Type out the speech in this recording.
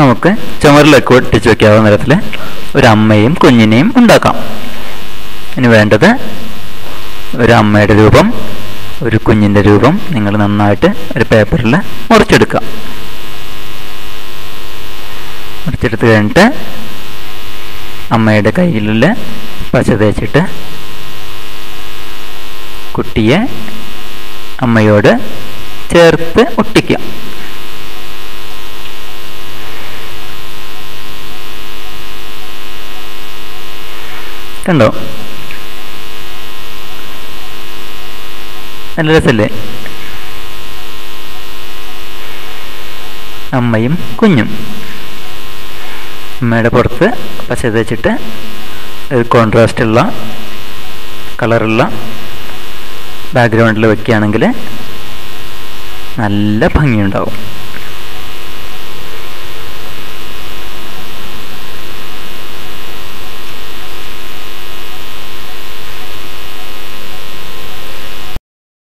നമുക്ക് ചുമരിലൊക്കെ ഒട്ടിച്ച് വയ്ക്കാവുന്ന തരത്തിൽ ഒരു അമ്മയും കുഞ്ഞിനെയും ഉണ്ടാക്കാം. ഇനി വേണ്ടത് ഒരു അമ്മയുടെ രൂപം, ഒരു കുഞ്ഞിൻ്റെ രൂപം നിങ്ങൾ നന്നായിട്ട് ഒരു പേപ്പറിൽ മുറിച്ചെടുക്കാം. മുറിച്ചെടുത്ത് കഴിഞ്ഞിട്ട് അമ്മയുടെ കയ്യിലുള്ള പശ തേച്ചിട്ട് കുട്ടിയെ അമ്മയോട് ചേർത്ത് ഒട്ടിക്കാം. കണ്ടോ? നല്ല രസല്ലേ? അമ്മയും കുഞ്ഞും. അമ്മയുടെ പുറത്ത് പശ തേച്ചിട്ട് ഒരു കോൺട്രാസ്റ്റുള്ള കളറുള്ള ബാക്ക്ഗ്രൗണ്ടിൽ വയ്ക്കുകയാണെങ്കിൽ നല്ല ഭംഗിയുണ്ടാവും.